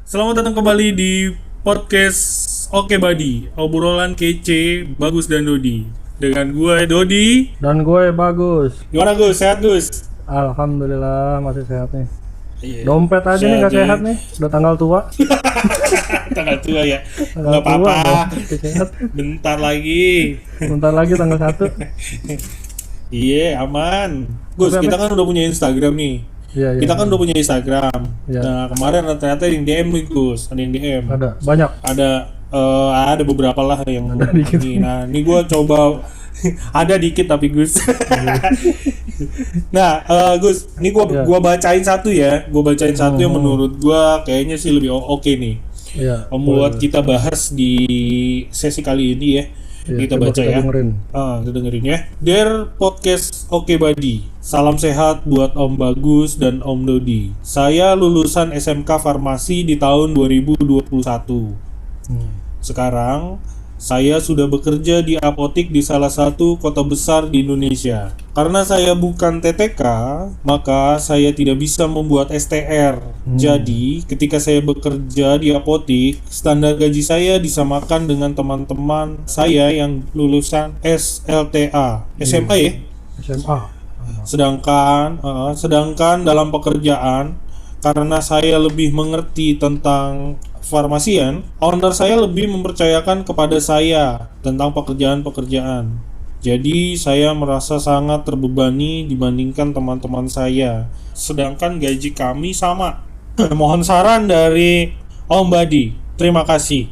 Selamat datang kembali di podcast Oke Badi, obrolan kece Bagus dan Dodi. Dengan gue Dodi. Dan gue Bagus. Gimana Gus? Sehat Gus? Alhamdulillah masih sehat nih. Iya. Dompet aja nih gak sehat nih. Udah tanggal tua. Tanggal tua ya. Tanggal Gak apa-apa. Masih sehat. Bentar lagi. Bentar lagi tanggal 1. Iya, aman. Gus, Apa? kita kan udah punya Instagram nih. Iya. Kita kan udah punya Instagram. Iya. Nah, kemarin ternyata ada yang DM nih Gus. Ada yang DM. Ada banyak. Ada beberapa lah yang Ada dikit. ini. Nah, ini gue coba ada dikit tapi Gus. Nah, Gus, ini Ya. gua bacain satu ya. Gua bacain satu yang menurut gua kayaknya sih lebih oke nih. Iya. Membuat kita bahas di sesi kali ini ya. Iya, Kita coba baca ya. dengerin. Kita dengerin ya. Dear Podcast Oke Badi, salam sehat buat Om Bagus dan Om Dodi. Saya lulusan SMK Farmasi di tahun 2021. Sekarang saya sudah bekerja di apotik di salah satu kota besar di Indonesia. Karena saya bukan TTK, maka saya tidak bisa membuat STR. Jadi, ketika saya bekerja di apotik, standar gaji saya disamakan dengan teman-teman saya yang lulusan SLTA, SMA ya. SMA. Sedangkan dalam pekerjaan, karena saya lebih mengerti tentang farmasian, owner saya lebih mempercayakan kepada saya tentang pekerjaan-pekerjaan. Jadi saya merasa sangat terbebani dibandingkan teman-teman saya. Sedangkan gaji kami sama. Mohon saran dari Om Badi. Terima kasih.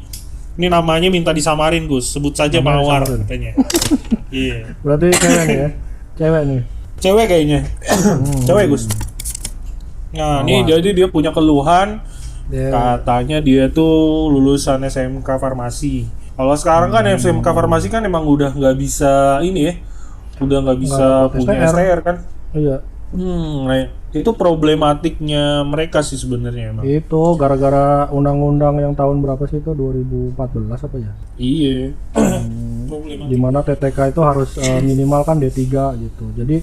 Ini namanya minta disamarin Gus. Sebut saja Namanya Mawar samarin. katanya. Iya. Berarti cewek nih ya. Cewek nih. Cewek kayaknya. Cewek Gus. Nah, ini jadi dia punya keluhan. Dia Katanya dia tuh lulusan SMK Farmasi. Kalau sekarang kan SMK Farmasi kan emang udah nggak bisa ini ya, udah nggak bisa Nggak dapat punya STR. STR kan. iya. Nah, itu problematiknya mereka sih sebenarnya emang. Itu gara-gara undang-undang yang tahun berapa sih itu? 2014 apa ya? Iya. Problematik. Dimana TTK itu harus minimal kan D3 gitu. Jadi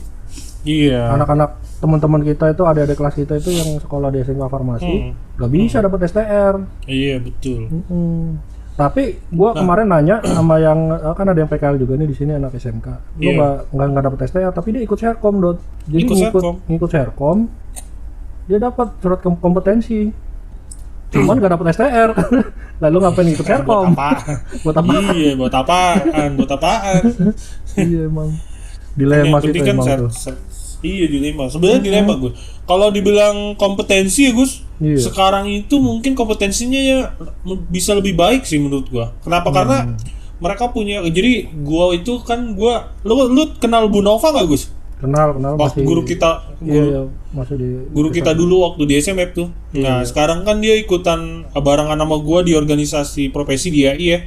Iya. anak-anak teman-teman kita itu adik-adik kelas kita itu yang sekolah di SMK Farmasi nggak bisa dapat STR. Iya betul. Tapi gua kemarin nanya sama yang kan ada yang PKL juga nih di sini anak SMK. Gua nggak dapat STR tapi dia ikut Serkom Dot. Jadi Ikut Serkom. ngikut Serkom dia dapat surat kompetensi. Cuman nggak dapat STR. Lalu ngapain ikut Serkom? Buat apa? Iya, buat apaan? Buat apaan? Iya emang dilema Yang sih penting itu kan emang tuh. iya dilema. Sebenarnya dilema Gus. Kalau dibilang kompetensi ya Gus, Iya. sekarang itu mungkin kompetensinya ya bisa lebih baik sih menurut gua. Kenapa? Karena mereka punya. Jadi lu kenal Bu Nova nggak Gus? Kenal Waktu masih guru kita Iya, masih di guru kita dulu waktu di SMF tuh. Nah, sekarang kan dia ikutan barengan sama gua di organisasi profesi di AI ya.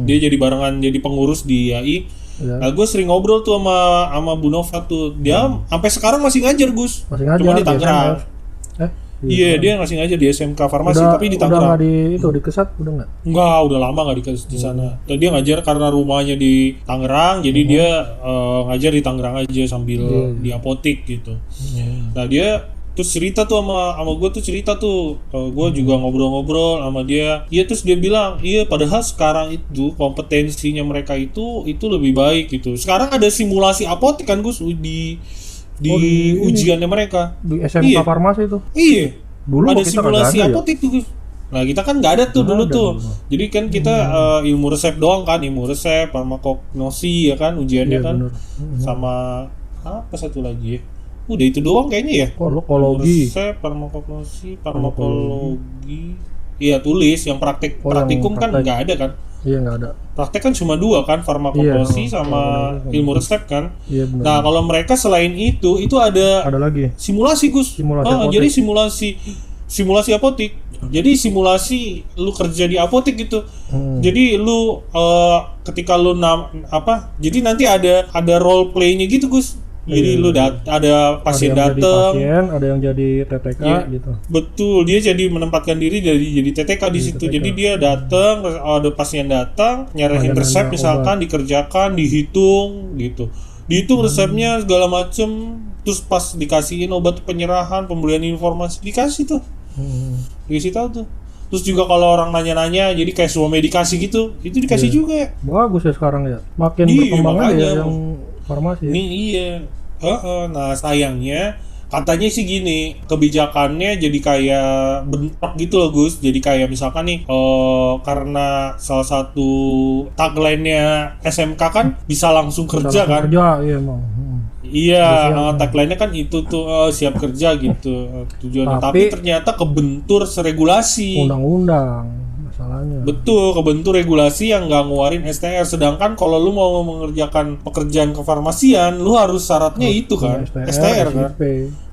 Dia jadi barengan jadi pengurus di AI. Iya. Nah, gue sering ngobrol tuh sama Bu Nova tuh. Dia sampai sekarang masih ngajar, Gus. masih ngajar Cuma di di Tangerang. SMF. Iya, dia masih ngajar di SMK Farmasi tapi di Udah Tangerang. nggak di itu di Kesat udah nggak? Enggak, udah lama nggak dikasih di sana. Dan dia ngajar karena rumahnya di Tangerang, jadi dia ngajar di Tangerang aja sambil di apotik gitu. Nah, dia terus cerita tuh sama gue tuh cerita tuh, gue juga ngobrol-ngobrol sama dia. Iya, terus dia bilang, iya padahal sekarang itu kompetensinya mereka itu lebih baik gitu. Sekarang ada simulasi apotik kan Gus di ujiannya mereka. Di SMK Iya. Farmasi itu. Iya. Dulu Ada kita simulasi kagak ada ya? apotik tuh Gus. Nah kita kan nggak ada tuh dulu ada tuh. dulu. Jadi kan kita ilmu resep doang kan, ilmu resep, farmakognosi ya kan ujiannya Iya, kan, bener. sama apa satu lagi ya. Udah itu doang kayaknya ya. Farmakologi. Resep, farmakognosi, farmakologi. Iya tulis, yang praktik Oh, yang praktikum kan praktek. nggak ada kan. Iya nggak ada. Praktek kan cuma dua kan, farmakognosi sama ilmu resep kan. Iya benar. Nah kalau mereka selain itu Ada lagi. simulasi Gus. Simulasi apotek. Jadi simulasi apotik. Jadi simulasi lu kerja di apotik gitu. Jadi lu ketika lu jadi nanti ada role play-nya gitu Gus. Jadi lu ada pasien Ada yang jadi datang. pasien, ada yang jadi TTK Iya. gitu. Betul, dia jadi menempatkan diri jadi TTK di situ. TTK. Jadi dia datang, ada pasien datang, nyerahin Ada resep nanya misalkan dikerjakan, dihitung gitu. Dihitung resepnya segala macem, terus pas dikasihin obat penyerahan, pemberian informasi dikasih tuh. Dikasih tahu tuh. Terus juga kalau orang nanya-nanya jadi kayak semua medikasi gitu, itu dikasih juga. Bagus ya sekarang ya. Makin Iya, berkembang aja makanya. ya yang farmasi. Ini iya. Nah sayangnya katanya sih gini, kebijakannya jadi kayak bentrok gitu loh Gus. Jadi kayak misalkan nih, karena salah satu tagline-nya SMK kan bisa langsung kerja kan. Kerja, iya emang. Iya, tagline-nya kan itu tuh, siap kerja gitu tujuannya. Tapi ternyata kebentur regulasi. Undang-undang masalahnya. Betul, kebentur regulasi yang nggak ngeluarin STR. Sedangkan kalau lu mau mengerjakan pekerjaan kefarmasian, lu harus syaratnya itu kan, STR kan.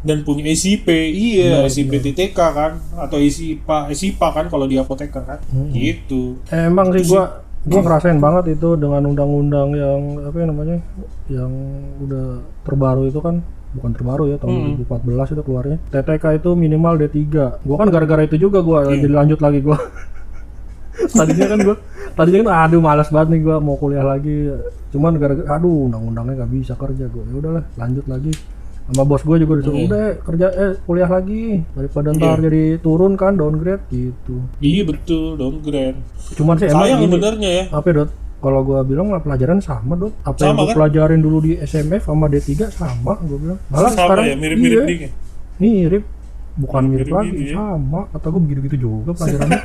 Dan punya SIP, iya, SIP TTK kan, atau SIPA kan kalau di apoteker kan, gitu. Emang sih gua ngerasain banget itu dengan undang-undang yang apa ya namanya, yang udah terbaru itu kan, bukan terbaru ya, tahun 2014 itu keluarnya. TTK itu minimal D3. Gua kan gara-gara itu juga gua jadi lanjut lagi gua. tadinya kan aduh malas banget nih gua mau kuliah lagi. Cuman gara-gara aduh undang-undangnya nggak bisa kerja gua. Ya udahlah, lanjut lagi. Sama bos gue juga disuruh udah kerja kuliah lagi daripada ntar jadi turun kan, downgrade gitu. Iya betul, downgrade. Cuman sih emang sayang ini sebenarnya ya. apa Dot, kalau gue bilang pelajaran sama Dot, apa Sama, yang gue kan? pelajarin dulu di SMF sama D3 sama gue bilang, malah Sama sekarang ya, mirip-mirip iya, dikit. mirip bukan mirip lagi Mirip-mirip ya. sama, kata gue begitu-begitu juga pelajarannya.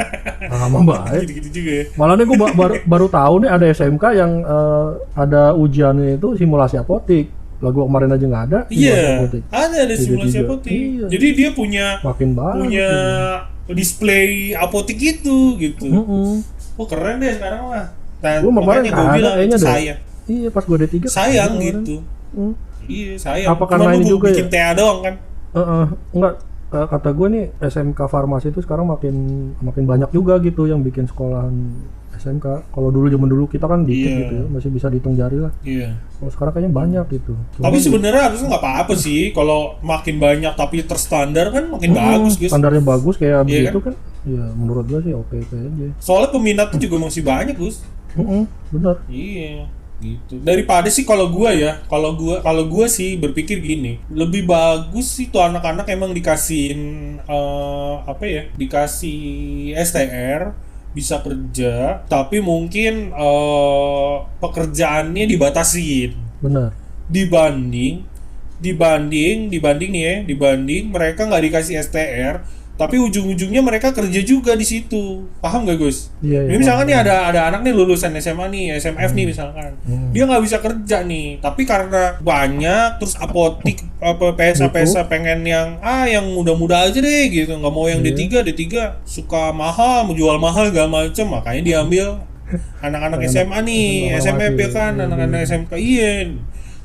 Sama baik. Gitu-gitu juga ya. Malah nih gue baru tahu nih ada SMK yang ada ujiannya itu simulasi apotik. Lah gua kemarin aja nggak ada. Iya, ada simulasi Jadi apotik. iya. Jadi dia punya Makin banget. display apotik gitu. Oh keren deh sekarang mah. Gua kemarin makanya nggak gue ada bilang kayaknya deh. sayang. Iya pas gua D3 Sayang kemarin. gitu. Iya sayang. Apa Cuma karena lu ini juga bikin ya? TA doang kan? Enggak, kata gue nih SMK farmasi itu sekarang makin banyak juga gitu yang bikin sekolahan SMK. Kalau zaman dulu kita kan dikit gitu ya, masih bisa dihitung jari lah. Iya. Kalau sekarang kayaknya banyak gitu. Tapi sebenarnya harusnya nggak apa-apa sih kalau makin banyak tapi terstandar kan makin bagus guys. Standarnya bagus kayak Iya begitu kan? Ya menurut gue sih oke aja. Soalnya peminatnya juga masih banyak Gus. Benar. Iya gitu. Daripada sih kalau gua sih berpikir gini, lebih bagus sih tuh anak-anak emang dikasihin dikasih STR bisa kerja, tapi mungkin pekerjaannya dibatasin. Benar. Dibanding mereka nggak dikasih STR, tapi ujung-ujungnya mereka kerja juga di situ. Paham gak Gus? Iya, Ini misalkan nih ada anak nih lulusan SMA nih, SMF nih misalkan. Dia nggak bisa kerja nih, tapi karena banyak terus apotik PSA pengen yang muda-muda aja deh gitu, nggak mau yang D3 suka mahal, mau jual mahal segala macem, makanya diambil anak-anak SMA nih, SMF ya kan, anak-anak SMK iya.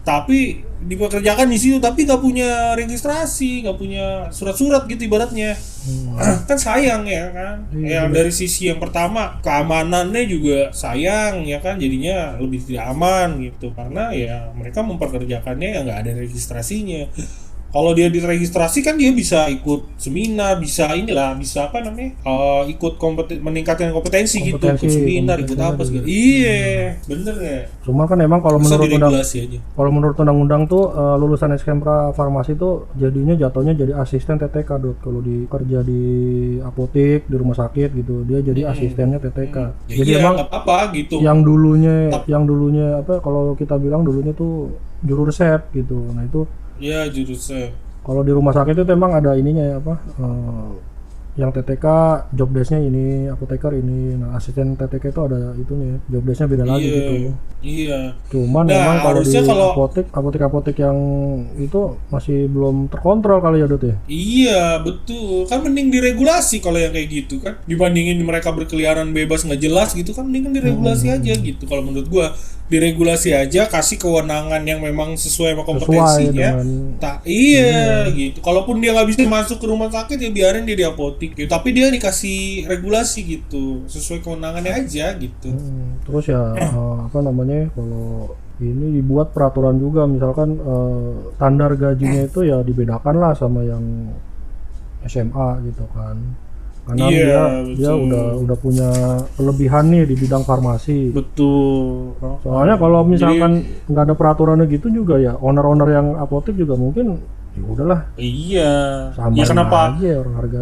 Tapi dipekerjakan di situ tapi nggak punya registrasi, nggak punya surat-surat gitu ibaratnya. Kan sayang ya kan. Yang dari sisi yang pertama keamanannya juga sayang ya kan, jadinya lebih tidak aman gitu karena ya mereka memperkerjakannya yang nggak ada registrasinya. Kalau dia diregistrasi kan dia bisa ikut seminar, bisa ikut meningkatkan kompetensi gitu, ikut seminar, ikut apa segala. Iya, bener ya. Cuma kan emang kalau menurut aja. Kalau menurut undang-undang tuh lulusan SMK farmasi tuh jatuhnya jadi asisten TTK Dot. Kalau kerja di apotik, di rumah sakit gitu, dia jadi asistennya TTK. Ya jadi iya, emang nggak apa gitu. Yang dulunya apa kalau kita bilang dulunya tuh juru resep gitu. Nah itu ya jurusnya. Kalau di rumah sakit itu emang ada ininya ya yang TTK job desk-nya ini, apoteker ini. Nah, asisten TTK itu ada itunya, job desk-nya beda lagi gitu. Iya. Cuman memang kalau di apotek yang itu masih belum terkontrol kali ya Dut ya. Iya, betul. Kan mending diregulasi kalau yang kayak gitu kan. Dibandingin mereka berkeliaran bebas nggak jelas gitu kan, mending kan diregulasi aja gitu. Kalau menurut gua diregulasi aja, kasih kewenangan yang memang sesuai sama kompetensinya. Gitu. Kalaupun dia nggak bisa masuk ke rumah sakit ya biarin dia di apotik gitu. Tapi dia dikasih regulasi gitu, sesuai kewenangannya aja gitu. Terus ya kalau ini dibuat peraturan juga, misalkan standar gajinya itu ya dibedakan lah sama yang SMA gitu kan. Karena dia udah punya kelebihan nih di bidang farmasi. Betul. Soalnya kalau misalkan nggak ada peraturannya gitu juga ya, owner yang apotek juga mungkin ya udahlah, Iya. sama Ya kenapa aja orang harga.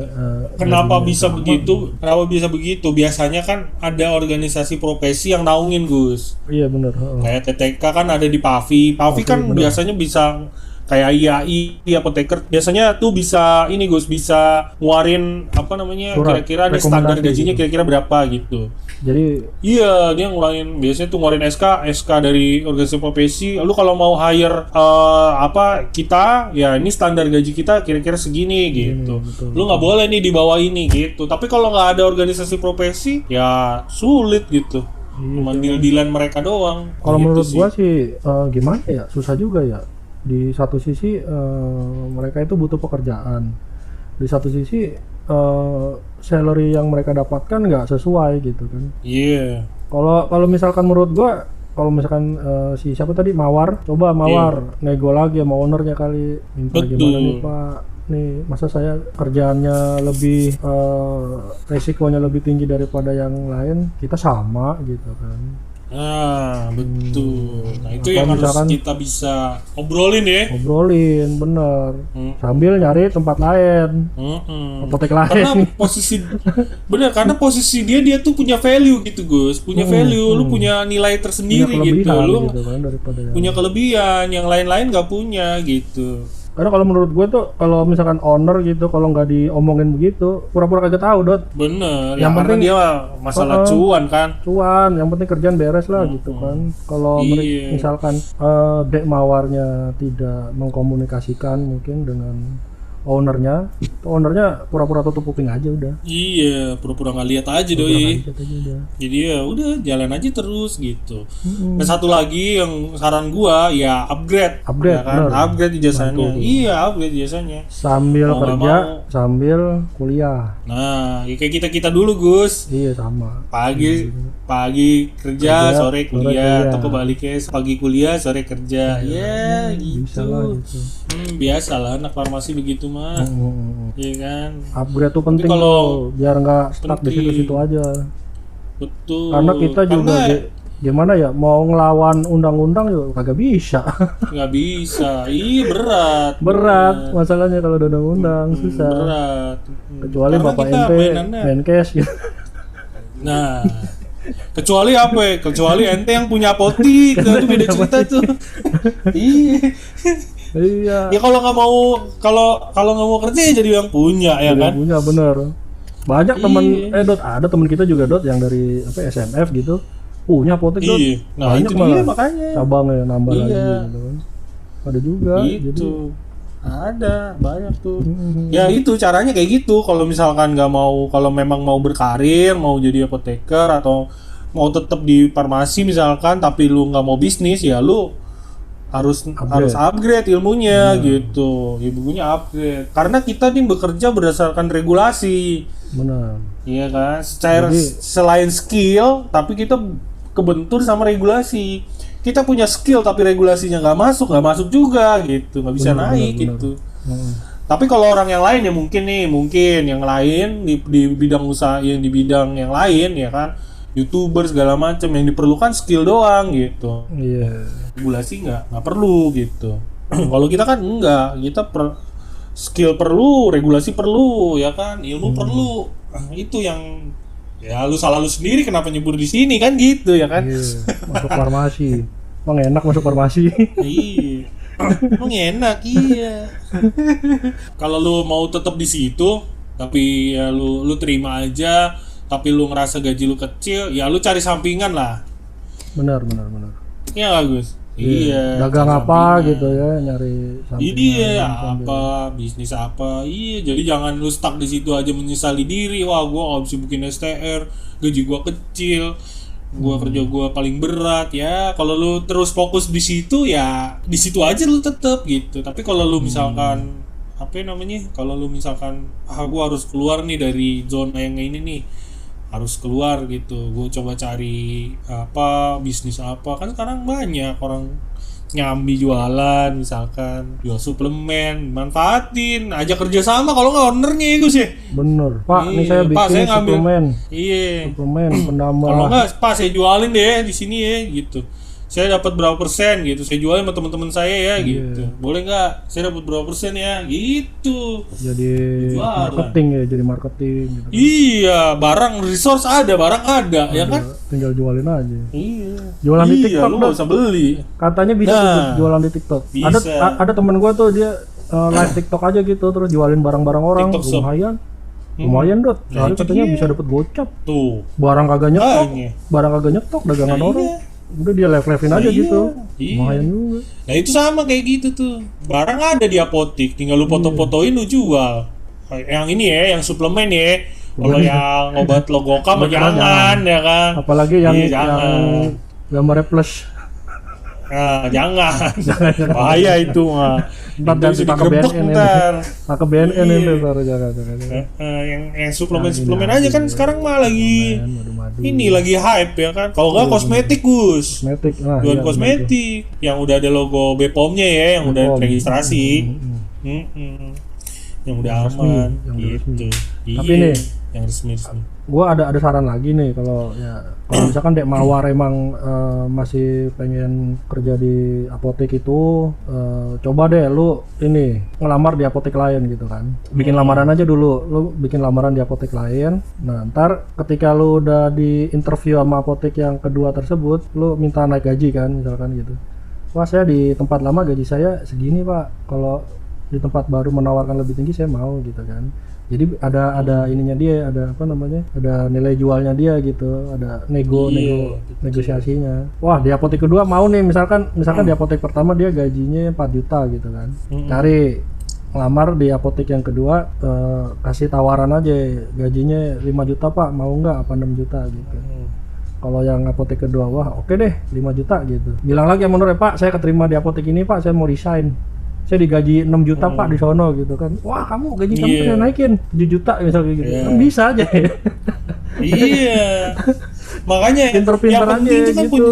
kenapa gajinya bisa sama. begitu? Kenapa bisa begitu? Biasanya kan ada organisasi profesi yang naungin, Gus. Iya benar. Heeh. Kayak TTK kan ada di Pavi. Pavi kan bener. biasanya bisa kayak IAI, apoteker. Biasanya tuh bisa ini Gus, bisa nguarin apa namanya? Surat Kira-kira nih standar rekomendasi gajinya gitu. kira-kira berapa gitu. Jadi Iya, dia ngeluarin biasanya tuh ngeluarin SK dari organisasi profesi. Lalu kalau mau hire apa kita, ya ini standar gaji kita kira-kira segini gitu. betul. Lu nggak boleh nih di bawah ini gitu. Tapi kalau nggak ada organisasi profesi, ya sulit gitu. Cuma deal-dealan mereka doang. kalau Gitu menurut sih. gua sih gimana ya, susah juga ya. Di satu sisi mereka itu butuh pekerjaan, di satu sisi salary yang mereka dapatkan nggak sesuai gitu kan. Iya. Kalau misalkan menurut gua, kalau misalkan si siapa tadi Mawar, coba Mawar nego lagi sama ownernya kali, minta Betul. gimana nih Pak, nih masa saya kerjaannya lebih resikonya lebih tinggi daripada yang lain, kita sama gitu kan. Nah, betul. Nah, itu Atau yang harus misalkan- kita bisa obrolin ya. Ngobrolin bener Hmm. sambil nyari tempat lain, Mm-mm. apotek Karena lain. posisi bener, karena posisi dia tuh punya value gitu Gus, punya value, lu punya nilai Punya tersendiri gitu, kelebihan lu gitu kan daripada yang punya kelebihan yang lain-lain nggak punya gitu. karena kalau menurut gue tuh kalau misalkan owner gitu, kalau nggak diomongin begitu pura-pura kagak tahu Dot. Bener, Yang ya karena penting- dia masalah cuan kan. Cuan, yang penting kerjaan beres lah gitu kan. Kalau Iya. misalkan Dek Mawarnya tidak mengkomunikasikan mungkin dengan ownernya pura-pura tutup kuping aja udah. Iya, pura-pura nggak lihat aja doi. Lihat aja udah. Jadi ya udah jalan aja terus gitu. Dan satu lagi yang saran gua ya upgrade, Upgrade, ya kan? bener. Upgrade jasanya. Iya, upgrade jasanya. Sambil Mau nggak kerja, mau. sambil kuliah. Nah, ya kayak kita dulu Gus. Iya sama. Pagi kerja, Kerja, sore kuliah, kuliah. atau kebaliknya pagi kuliah, sore kerja. Ya, Bisa lah gitu. gitu. Biasa lah anak farmasi begitu mah. Hmm. Iya kan? Upgrade tuh penting kalau- tuh, biar nggak stuck di penting. situ-situ aja. Betul. Karena kita juga gimana ya, mau ngelawan undang-undang juga kagak bisa. nggak bisa. Iya, berat. Berat masalahnya kalau ada undang-undang, susah. Berat. Kecuali Karena bapak kita ente mainannya- main cash gitu. Nah, kecuali apa ya? Kecuali ente yang punya apotik, nah, itu beda cerita tuh. Iya. Iya. Ya kalau nggak mau, kalau nggak mau kerja ya jadi yang punya ya kan. Punya bener. Banyak temen Iya. Dot, ada temen kita juga Dot yang dari apa SMF gitu punya apotek Dot. Iya. Nah, Banyak itu dia malah. makanya. Cabangnya nambah Iya. lagi gitu kan. Ada juga. Gitu. Ada banyak tuh. Hmm. Ya itu caranya kayak gitu. Kalau misalkan nggak mau, kalau memang mau berkarir, mau jadi apoteker atau mau tetap di farmasi misalkan, tapi lu nggak mau bisnis, ya lu harus upgrade ilmunya gitu. Ilmunya upgrade. Karena kita nih bekerja berdasarkan regulasi. Benar. Iya kan? Secara Jadi- selain skill, tapi kita kebentur sama regulasi. Kita punya skill tapi regulasinya nggak masuk juga gitu, nggak bisa naik gitu. Hmm. Tapi kalau orang yang lain ya mungkin yang lain di bidang usaha, yang di bidang yang lain ya kan, YouTuber segala macam, yang diperlukan skill doang gitu. Iya. Regulasi nggak perlu gitu. Kalau kita kan enggak, kita skill perlu, regulasi perlu ya kan, ilmu perlu. Nah, itu yang ya lu salah lu sendiri kenapa nyebur di sini kan gitu ya kan. Iya. Masuk farmasi. Emang enak masuk farmasi. Iya. Emang enak, iya. Kalau lu mau tetap di situ, tapi ya lu terima aja, tapi lu ngerasa gaji lu kecil, ya lu cari sampingan lah. Benar. Iya nggak, Gus? Iya. Dagang cari apa sampingan. gitu ya, nyari sampingan. Iya, apa bisnis apa? Iya, jadi jangan lu stuck di situ aja menyesali diri. Wah, gua nggak bisa bikin STR, gaji gua kecil, gua kerja gua paling berat ya. Kalau lu terus fokus di situ ya, di situ aja lu tetep gitu. Tapi kalau lu misalkan apa namanya? Kalau lu misalkan gua harus keluar nih dari zona yang ini nih. Harus keluar gitu. Gue coba cari apa bisnis apa, kan sekarang banyak orang nyambi jualan, misalkan jual suplemen, manfaatin, ajak kerja sama kalau nggak ownernya ya Gus ya. Bener. Pak, ini Iya, saya Pak, bikin saya ngambil. suplemen. Iya. Suplemen penambah. Kalau nggak, Pak saya jualin deh di sini ya gitu. saya dapat berapa persen gitu, saya jual sama teman-teman saya ya gitu, boleh nggak saya dapat berapa persen ya gitu. Jadi Jualan. marketing ya, jadi marketing gitu. Iya, barang resource ada, barang ada, ya kan? Tinggal jualin aja. Iya. Jualan di Iya, TikTok lu dong. nggak usah beli. Katanya bisa Nah, tuh jualan di TikTok. bisa. Ada temen gua tuh dia live TikTok aja gitu, terus jualin barang-barang orang. TikTok Shop. Lumayan Dot. Nah, Soalnya itu katanya dia. bisa dapat gocap. Tuh. Barang kagak nyetok. Makanya. Barang kagak nyetok dagangan Nah, orang. iya. Udah dia live-livein aja Iya, gitu. iya. Lumayan juga. Nah itu sama kayak gitu tuh. Barang ada di apotik, tinggal lu foto-fotoin lu jual. Yang ini ya, yang suplemen ya. Kalau yang obat logoka mah jangan ya kan. Apalagi yang Iya, jangan. gambarnya plus. Nah, jangan. Bahaya itu mah. Ntar Itu ganti bisa pakai digerebek BNN. ntar. Pakai BNN Iya. itu taruh jangan. Yang suplemen aja kan sekarang mah lagi Madu-madu. ini lagi hype ya kan. Kalau nggak kosmetik Gus. Kosmetik. Nah, Jualan iya, kosmetik yang udah ada logo BPOM-nya ya, yang udah BPOM. registrasi. Mm-mm. Yang udah Yang resmi, aman yang udah gitu. Iya, Tapi nih, yang resmi. Gua ada saran lagi nih kalau misalkan Dek Mawar emang masih pengen kerja di apotek itu, coba deh lu ini ngelamar di apotek lain gitu kan. Bikin lamaran aja dulu, lu bikin lamaran di apotek lain. Nah, ntar ketika lu udah di interview sama apotek yang kedua tersebut, lu minta naik gaji kan misalkan gitu. Wah, saya di tempat lama gaji saya segini, Pak. Kalau di tempat baru menawarkan lebih tinggi saya mau gitu kan. Jadi ada ininya dia, ada apa namanya, ada nilai jualnya dia gitu, ada negosiasinya. Wah, di apotek kedua mau nih, misalkan di apotek pertama dia gajinya 4 juta gitu kan. Cari ngelamar di apotek yang kedua, kasih tawaran aja gajinya 5 juta Pak, mau nggak apa 6 juta gitu. Kalau yang apotek kedua, wah oke deh 5 juta gitu. Bilang lagi sama Nur, Pak saya keterima di apotek ini Pak, saya mau resign. Saya digaji 6 juta Pak di sono gitu kan. Wah kamu gaji kamu saya naikin 7 juta misalnya gitu. Kan bisa aja ya. Iya. Makanya Pinter-pinter yang penting aja itu kan gitu. punya,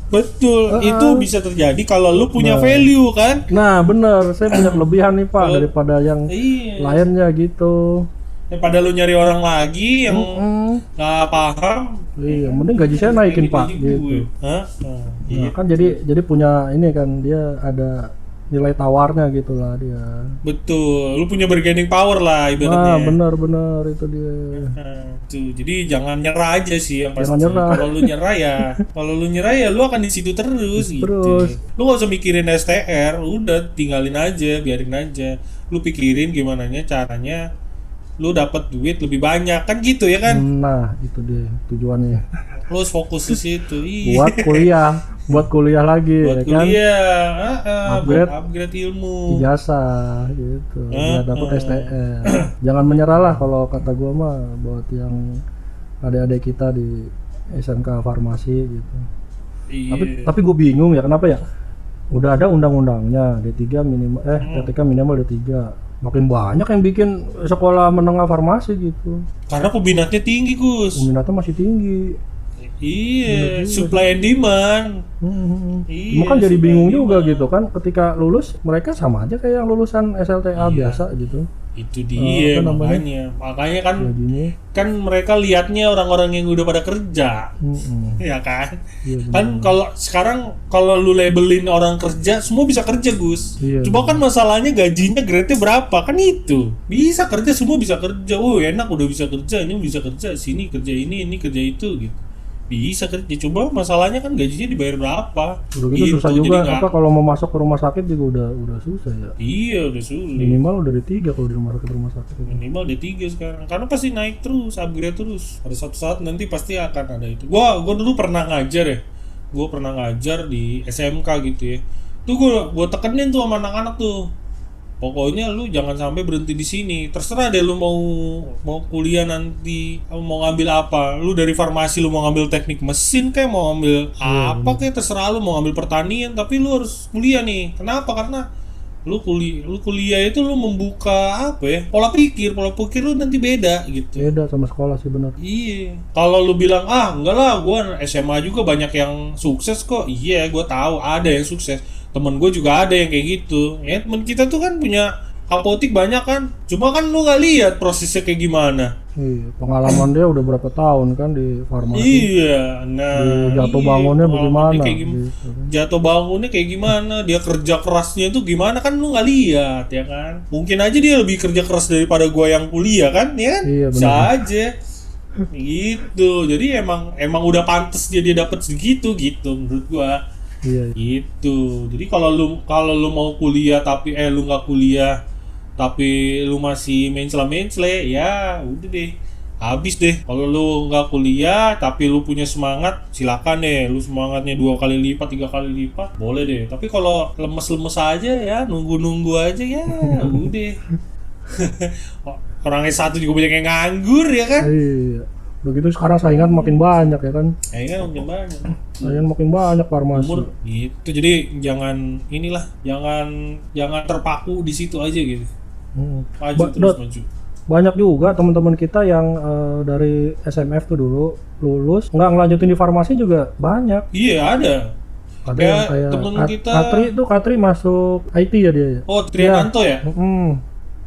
betul. Itu bisa terjadi kalau lu punya value kan. Nah bener, saya punya kelebihan nih Pak daripada yang Iya. lainnya gitu. Daripada lu nyari orang lagi yang nggak paham. Iya, mending gaji saya naikin gaji Pak gue. gitu. Hah? Nah, kan jadi punya ini kan, dia ada nilai tawarnya gitu lah dia. Betul. Lu punya bargaining power lah Nah ibaratnya. benar itu dia. Tuh, jadi jangan nyerah aja sih yang pasti. Jangan nyerah. Kalau lu nyerah ya lu akan di situ terus gitu. Terus. Lu gak usah mikirin STR, udah tinggalin aja, biarin aja. Lu pikirin gimana caranya lu dapat duit lebih banyak kan gitu ya kan. Nah itu dia tujuannya. Lu harus fokus di situ. Iya. buat kuliah lagi Buat ya kan. kuliah, buat Upgrade. upgrade ilmu. Ijazah gitu, biar dapat STR. Jangan menyerah lah kalau kata gua mah buat yang adik-adik kita di SMK Farmasi gitu. Iya. Tapi gue bingung ya kenapa ya? Udah ada undang-undangnya D3 minimal TTK minimal D3. Makin banyak yang bikin sekolah menengah farmasi gitu. Karena peminatnya tinggi, Gus. Peminatnya masih tinggi. Iya, supply and demand. Iya, Cuma kan jadi supply bingung and juga demand. gitu kan, ketika lulus mereka sama aja kayak yang lulusan SLTA biasa gitu. Itu dia apa namanya? makanya kan Gajinya. kan mereka lihatnya orang-orang yang udah pada kerja. Ya kan? Iya, benar. Kan kalau sekarang kalau lu labelin orang kerja, semua bisa kerja, Gus. Iya, Cuma kan masalahnya gajinya grade-nya berapa? Kan itu. Bisa kerja, semua bisa kerja. Oh, enak udah bisa kerja, ini bisa kerja, sini kerja ini kerja itu gitu. Bisa kerja, coba masalahnya kan gajinya dibayar berapa? Udah gitu susah juga jadi nggak- apa kalau mau masuk ke rumah sakit juga udah susah ya. Iya, udah sulit. Minimal udah D3 kalau di rumah sakit. Minimal D3 sekarang. Karena pasti naik terus, upgrade terus. Pada suatu saat nanti pasti akan ada itu. Gua dulu pernah ngajar ya. Gua pernah ngajar di SMK gitu ya. Tuh gua tekenin tuh sama anak-anak tuh. Pokoknya lu jangan sampai berhenti di sini. Terserah deh lu mau kuliah nanti, mau ngambil apa. Lu dari farmasi lu mau ngambil teknik mesin kayak mau ngambil apa kayak terserah lu mau ngambil pertanian, tapi lu harus kuliah nih. Kenapa? Karena lu kuliah itu lu membuka apa ya? Pola pikir lu nanti beda gitu. Beda sama sekolah sih benar. Iya. Kalau lu bilang enggak lah, gua SMA juga banyak yang sukses kok. Iya, gua tahu ada yang sukses. Temen gue juga ada yang kayak gitu. Ya temen kita tuh kan punya apotik banyak kan. Cuma kan lu nggak lihat prosesnya kayak gimana. Iya, pengalaman dia udah berapa tahun kan di farmasi. Iya, nah Di jatuh iya, bangunnya pengalamannya bagaimana? kayak Gitu. jatuh bangunnya kayak gimana, dia kerja kerasnya itu gimana kan lu nggak lihat ya kan, mungkin aja dia lebih kerja keras daripada gua yang kuliah kan ya kan? Iya, Bisa benar. aja gitu, jadi emang udah pantas dia dapat segitu gitu menurut gua Iya, gitu. Jadi kalau lu mau kuliah tapi lu nggak kuliah tapi lu masih mencela-mencela ya udah deh, habis deh. Kalau lu nggak kuliah tapi lu punya semangat, silakan deh, lu semangatnya 2 kali lipat 3 kali lipat boleh deh. Tapi kalau lemes-lemes aja ya nunggu-nunggu aja ya udah. Orang S1 juga banyak yang nganggur ya kan. iya. Begitu sekarang saingan makin banyak ya kan. Ya kan mungkin banyak Saingan makin banyak farmasi. umur gitu. Jadi jangan terpaku di situ aja gitu. Maju terus Dot, maju. banyak juga teman-teman kita yang dari SMF tuh dulu lulus nggak ngelanjutin di farmasi juga banyak. Iya ada. Ada Kayak yang kayak temen kita. Katri masuk IT ya dia ya. Oh, Triananto ya? Mm-mm.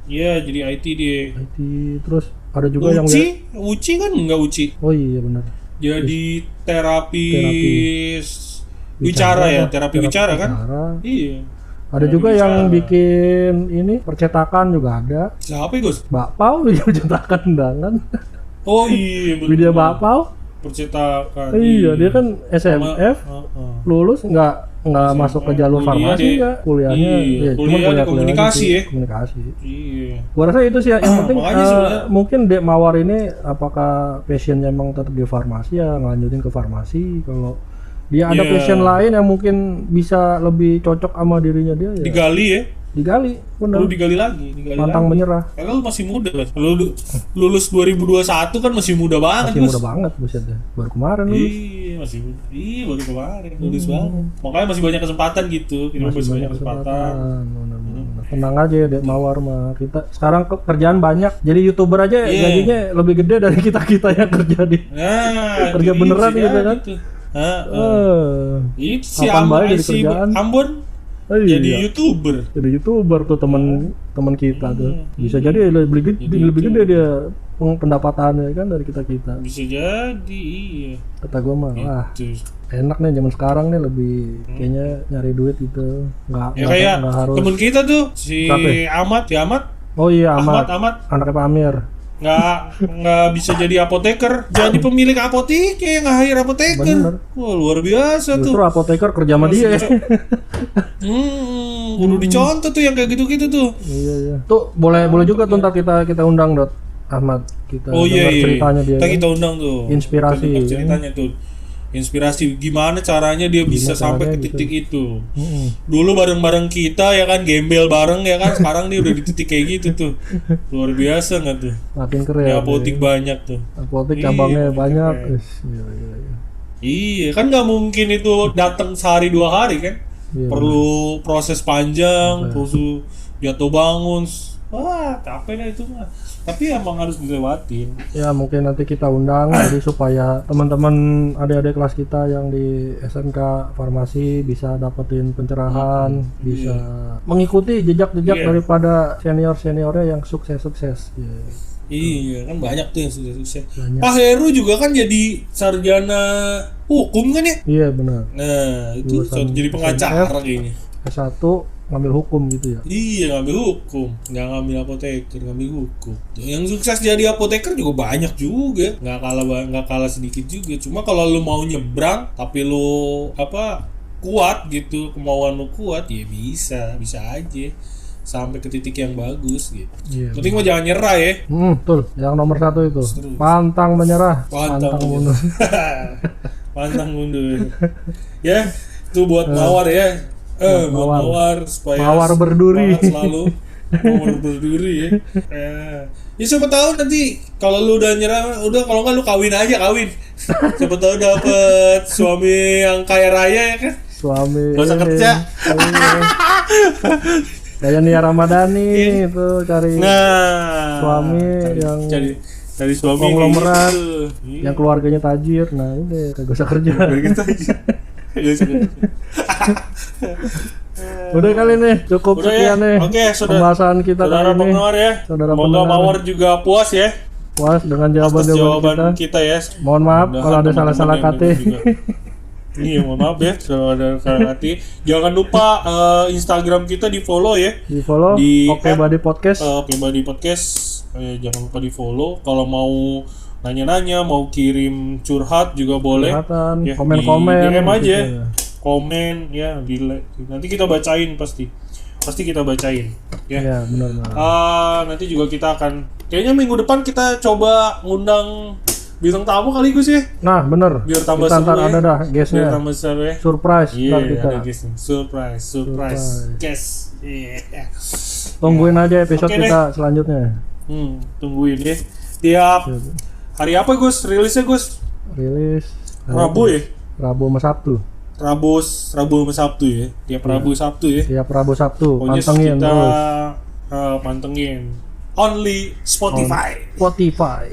Iya, jadi IT dia. IT terus ada juga yang Uci kan enggak Uci. oh iya benar. Jadi terapis bicara ya, terapi bicara kan? Iya. Ada Terapi juga bicara. yang bikin ini percetakan juga ada. Siapa ya, Gus? Bakpao bikin percetakan undangan. Oh iya, bener. Widya Bakpao. Percetakan. Iya, dia kan SMF lulus nggak masuk ke jalur kuliah farmasi deh. ya. Kuliahnya Iya, ya, cuma kuliah kuliah di komunikasi aja ya. sih, komunikasi. Iya. Gua rasa itu sih yang penting Makanya sebenarnya- mungkin Dek Mawar ini apakah passionnya emang tetap di farmasi ya ngelanjutin ke farmasi. Kalau dia ada Iya. passion lain yang mungkin bisa lebih cocok sama dirinya dia ya Digali ya. digali, Perlu bener. digali lagi, Pantang lagi. menyerah. Karena lu masih muda kan. Lu lulus 2021 kan masih muda banget, Masih Gus. muda banget buset deh. Baru kemarin lulus. Iya, masih muda. Iya, baru kemarin lulus banget. Makanya masih banyak kesempatan gitu. Kita masih banyak kesempatan. Bener. Tenang aja ya Dek Mawar mah. Kita sekarang kerjaan banyak. Jadi YouTuber aja Iya. gajinya lebih gede dari kita-kita yang kerja di. Nah, Kerja itu beneran bisa gitu kan. gitu. Eh, Itu si kapan Ambon, baik jadi si kerjaan. Ambon iya. jadi YouTuber. Jadi YouTuber tuh teman kita tuh. Bisa jadi lebih gede, Jadi lebih gede dia pendapatannya kan dari kita-kita. Bisa jadi, iya. Kata gua mah, wah Itu. enak nih zaman sekarang nih lebih kayaknya nyari duit gitu. Ya kayak nggak harus. temen kita tuh si Siapa? Ahmad, Oh iya Ahmad, Ahmad anaknya Pak Amir. nggak bisa jadi apoteker, jadi pemilik apotek yang nge-hire apoteker. Bener. Wah, luar biasa tuh. Justru apoteker kerja sama dia. Kudu dicontoh tuh yang kayak gitu-gitu tuh. Iya. Tuh boleh juga tuh ntar kita undang Dot Ahmad. Kita Oh iya, dengar ceritanya dia. Kita kan. kita undang tuh. Inspirasi. Kita dengar ceritanya tuh. Inspirasi gimana caranya dia bisa sampai caranya ke titik itu. Mm-mm. Dulu bareng-bareng kita ya kan, gembel bareng ya kan, sekarang dia udah di titik kayak gitu tuh. Luar biasa nggak tuh? Makin keren. Ya apotek banyak tuh. Apotek Iya, cabangnya makin banyak. keren. Iya. Iya, kan nggak mungkin itu datang sehari 2 hari kan? Iya, Perlu proses panjang, terus jatuh bangun. Wah, capek dah itu mah. Tapi emang harus dilewatin. Ya mungkin nanti kita undang jadi supaya teman-teman adik-adik kelas kita yang di SMK Farmasi bisa dapetin pencerahan, bisa mengikuti jejak-jejak Iya. daripada senior-seniornya yang sukses-sukses. Iya. Iya, kan banyak tuh yang sukses. Banyak. Pak Heru juga kan jadi sarjana hukum kan ya? Iya benar. Nah, itu Lulusan jadi pengacara kayaknya. S1 ngambil hukum gitu ya. Iya, ngambil hukum, nggak ngambil apoteker, ngambil hukum. Yang sukses jadi apoteker juga banyak juga, nggak kalah sedikit juga. Cuma kalau lu mau nyebrang, tapi lu kuat gitu, kemauan lu kuat, ya bisa aja sampai ke titik yang bagus gitu. Iya. Penting mah jangan nyerah ya. Betul. Yang nomor 1 itu. Terus. Pantang menyerah, Pantang mundur. Pantang mundur. Ya, itu buat mawar ya. Buat mawar supaya Mawar berduri. semangat selalu mawar berduri ya. Ya siapa tahu nanti kalau lu udah nyerah, kalau nggak lu kawin aja. Siapa tahu dapet suami yang kaya raya ya kan. Suami. Gak usah kerja. Iya. Kayak Nia Ramadhani itu cari suami yang cari suami konglomerat, kayak gitu. yang keluarganya tajir. Nah ini kagak usah kerja. Gitu aja. Udah kali nih, cukup Udah ya? sekian nih Oke, saudara pembahasan kita kali ini. pendengar ya. Saudara Semoga pendengar. mawar juga puas ya. puas dengan atas jawaban kita ya. Mohon maaf Mudah-mudahan kalau ada teman-teman salah-salah yang kata. dengar juga. Iya, mohon maaf ya kalau ada salah hati. Jangan lupa Instagram kita di follow ya. Di follow Di Oke Body Podcast. Oke Body Podcast. Jangan lupa di follow. Kalau mau nanya-nanya, mau kirim curhat juga boleh. Curhatan, Ya, komen-komen di DM aja. gitu ya. Komen ya, nanti kita bacain pasti kita bacain ya. Iya, benar. Nanti juga kita akan kayaknya minggu depan kita coba ngundang bintang tamu kali Gus ya. Nah, bener. Biar tambah Kita seru ntar ya. ada dah Biar guestnya. tambah seru ya. Surprise Iya, ntar kita. ada guys nih. Surprise. Guys. Iya. Tungguin aja episode Oke deh. kita selanjutnya. Tungguin ya. Tiap hari apa Gus? Rilisnya Gus? Rilis Rabu ya? Rabu sama Sabtu. Rabu sama Sabtu ya. Tiap Rabu Sabtu ya. Tiap Rabu Sabtu. Pokoknya Pantengin kita terus. pantengin. Only Spotify. Spotify.